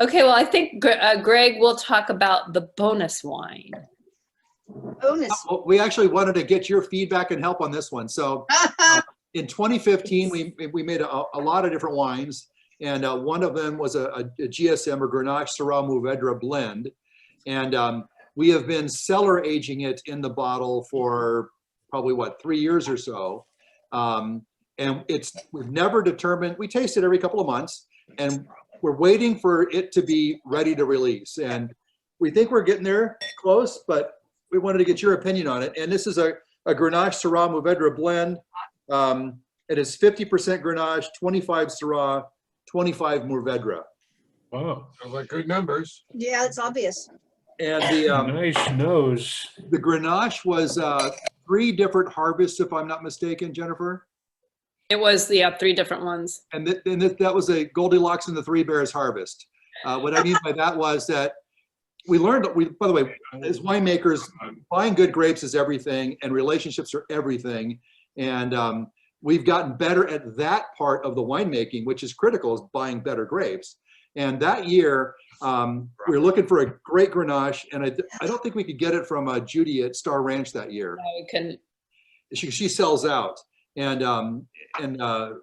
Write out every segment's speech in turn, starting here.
Okay, well, I think Greg will talk about the bonus wine. Bonus. Well, we actually wanted to get your feedback and help on this one. So in 2015, we made a lot of different wines, and one of them was a GSM or Grenache Syrah Mourvedre blend, and we have been cellar aging it in the bottle for probably 3 years or so, and we've never determined. We taste it every couple of months, and we're waiting for it to be ready to release, and we think we're getting there close, but we wanted to get your opinion on it. And this is a Grenache Syrah Mourvedre blend. It is 50% Grenache, 25 Syrah, 25 Mourvedre. Wow, sounds like good numbers. Yeah, it's obvious. And the Nice nose. the Grenache was 3 different harvests, if I'm not mistaken, Jennifer. It was, yeah, 3 different ones. And that was a Goldilocks and the Three Bears harvest. What I mean by that was that we learned, by the way, as winemakers, buying good grapes is everything, and relationships are everything. And we've gotten better at that part of the winemaking, which is critical, is buying better grapes. And that year, we were looking for a great Grenache, and I don't think we could get it from Judy at Star Ranch that year. No, we couldn't. She sells out. And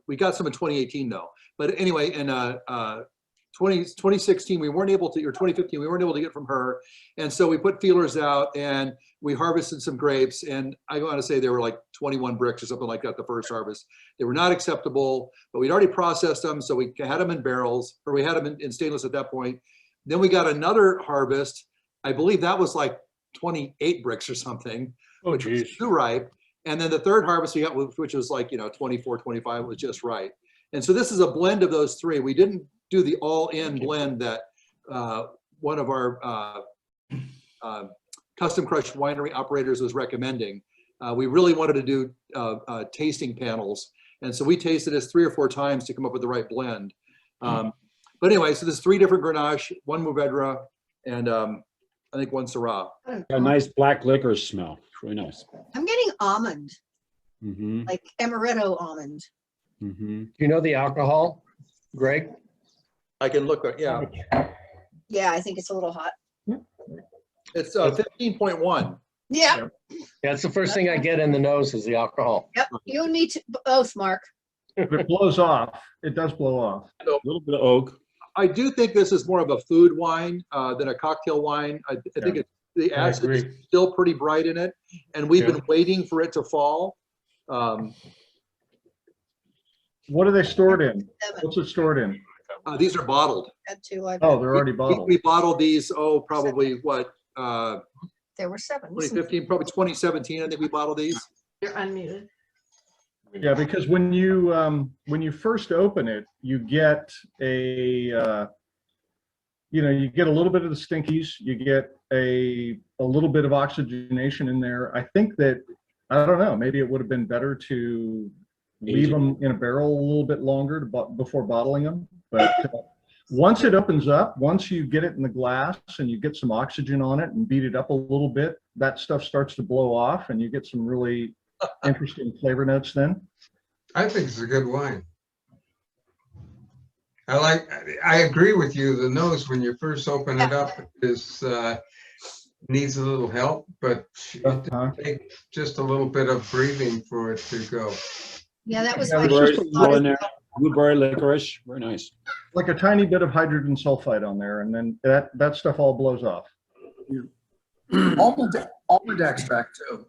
we got some in 2018 though. But anyway, in 2016, we weren't able to, or 2015, we weren't able to get from her. And so we put feelers out and we harvested some grapes. And I want to say they were like 21 bricks or something like that the first harvest. They were not acceptable, but we'd already processed them. So we had them in barrels, or we had them in stainless at that point. Then we got another harvest. I believe that was like 28 bricks or something, which was too ripe. And then the third harvest we got, which was like, 24, 25, was just right. And so this is a blend of those 3. We didn't do the all-in blend that one of our custom crush winery operators was recommending. We really wanted to do tasting panels. And so we tasted this 3 or 4 times to come up with the right blend. But anyway, so there's 3 different Grenache, 1 Mourvedre, and I think 1 Syrah. A nice black licorice smell. It's really nice. I'm getting almond, Mm-hmm. like amaretto almond. Mm-hmm. Do you know the alcohol, Greg? I can look, yeah. Yeah, I think it's a little hot. It's 15.1. Yeah. Yeah, it's the first thing I get in the nose is the alcohol. Yep. You and me both, Mark. If it blows off, it does blow off. A little bit of oak. I do think this is more of a food wine than a cocktail wine. I think the acid is still pretty bright in it, and we've been waiting for it to fall. What are they stored in? What's it stored in? These are bottled. Had 2. Oh, they're already bottled. We bottled these, probably what, There were 7. 2015, probably 2017, I think we bottled these. You're unmuted. Yeah, because when you first open it, you get a you get a little bit of the stinkies, you get a little bit of oxygenation in there. I think that, I don't know, maybe it would have been better to leave them in a barrel a little bit longer before bottling them. But once it opens up, once you get it in the glass and you get some oxygen on it and beat it up a little bit, that stuff starts to blow off and you get some really interesting flavor notes then. I think it's a good wine. I agree with you. The nose, when you first open it up, is needs a little help, but it takes just a little bit of breathing for it to go. Yeah, that was Blueberry licorice, very nice. Like a tiny bit of hydrogen sulfide on there, and then that stuff all blows off. Almond extract too.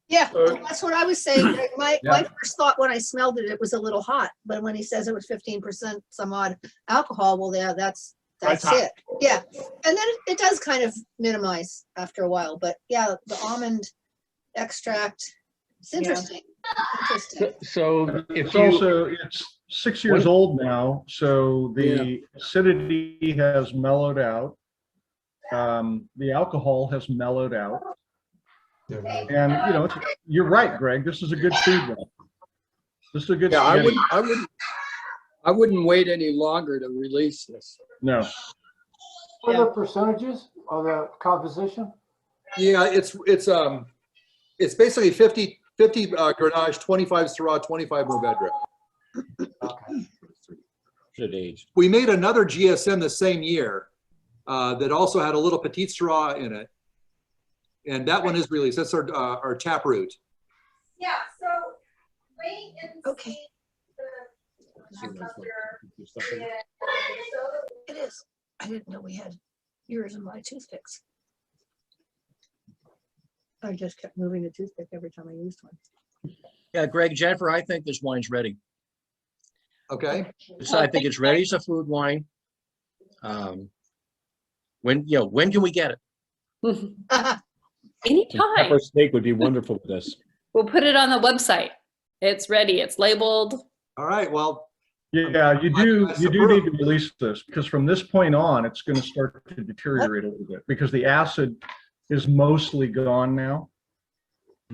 Yeah, that's what I was saying. My first thought when I smelled it, it was a little hot. But when he says it was 15% some odd alcohol, well, yeah, that's it. Yeah, and then it does kind of minimize after a while. But yeah, the almond extract, it's interesting. Interesting. So if it's 6 years old now, so the acidity has mellowed out. The alcohol has mellowed out. And you're right, Greg. This is a good food one. This is a good. Yeah, I wouldn't wait any longer to release this. No. What are the percentages of the composition? Yeah, it's basically 50 Grenache, 25 Syrah, 25 Mourvedre. Okay. Should age. We made another GSM the same year that also had a little Petite Sirah in it. And that one is released. That's our Taproot. Yeah, so wait and Okay. see the It is. I didn't know we had yours and my toothpicks. I just kept moving the toothpick every time I used one. Yeah, Greg, Jennifer, I think this wine's ready. Okay. So I think it's ready as a food wine. When can we get it? Anytime. Pepper steak would be wonderful with this. We'll put it on the website. It's ready. It's labeled. All right. Well, Yeah, you do need to release this, because from this point on, it's going to start to deteriorate a little bit, because the acid is mostly gone now.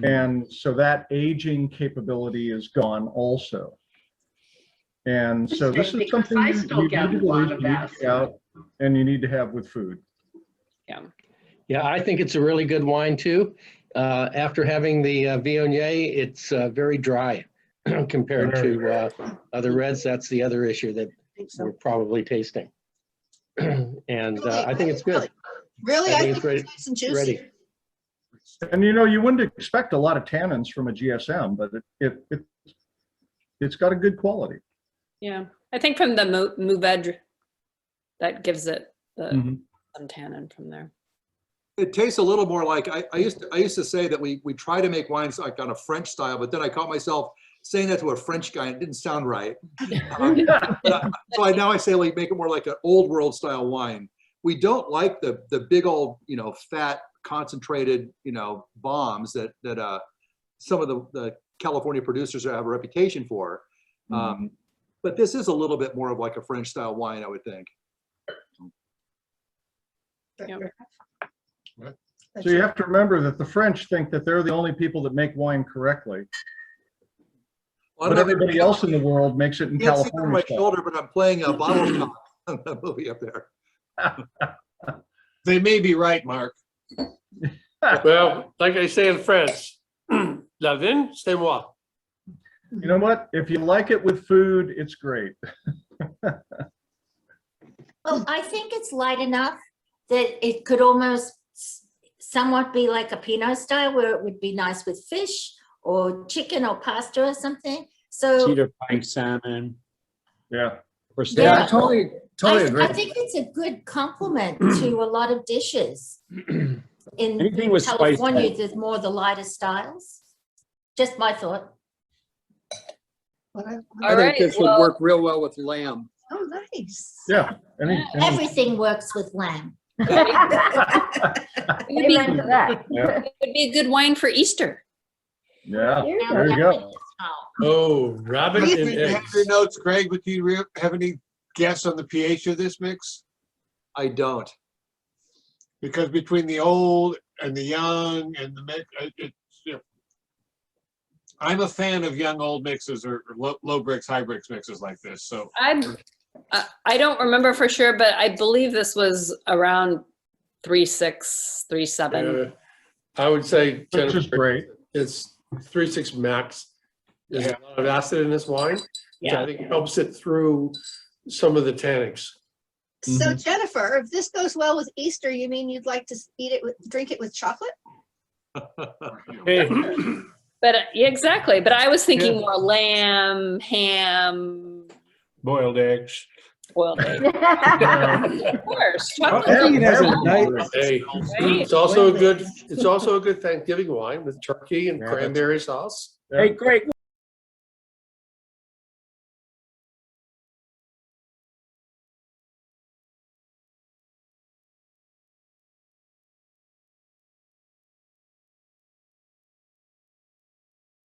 And so that aging capability is gone also. And so this is something you need to release, you need to get out, and you need to have with food. Yeah. Yeah, I think it's a really good wine too. After having the Viognier, it's very dry compared to other reds. That's the other issue that we're probably tasting. And I think it's good. Really? I I think think it's it's nice and juicy. ready. And you wouldn't expect a lot of tannins from a GSM, but it's got a good quality. Yeah. I think from the Mourvedre, that gives it some tannin from there. it tastes a little more like I used to say that we try to make wines like on a French style, but then I caught myself saying that to a French guy and it didn't sound right. So now I say like make it more like an old world style wine. We don't like the big old fat concentrated bombs that some of the California producers have a reputation for. But this is a little bit more of like a French style wine, I would think. So you have to remember that the French think that they're the only people that make wine correctly. But everybody else in the world makes it in California. My shoulder, but I'm playing a bottle shop on that movie up there. They may be right, Mark. Well, like I say in French, la vin, c'est moi. You know what? If you like it with food, it's great. Well, I think it's light enough that it could almost somewhat be like a Pinot style, where it would be nice with fish or chicken or pasta or something. So Cedar pike salmon. Yeah. Yeah, I totally agree. I think it's a good complement to a lot of dishes. In Anything with spice. California, there's more the lighter styles. Just my thought. I think this would work real well with lamb. Oh, nice. Yeah. Everything works with lamb. It would be, Amen to that. Yeah. it would be a good wine for Easter. Yeah. There you go. Oh, rabbit Do you and think you have eggs. your notes, Greg, but do you have any guess on the pH of this mix? I don't. Because between the old and the young and the mix, I'm a fan of young old mixes or low bricks, high bricks mixes like this. So I don't remember for sure, but I believe this was around 3.6, 3.7. I would say, Which is great. it's 3.6 max. There's a lot of acid in this wine, which Yeah. I think helps it through some of the tannics. So Jennifer, if this goes well with Easter, you mean you'd like to drink it with chocolate? Hey, But yeah, exactly. But I was thinking Yeah. more lamb, ham, boiled eggs. boiled egg. Of course, chocolate. Hey, it's also a good Thanksgiving wine with turkey and cranberry sauce. Hey, Greg,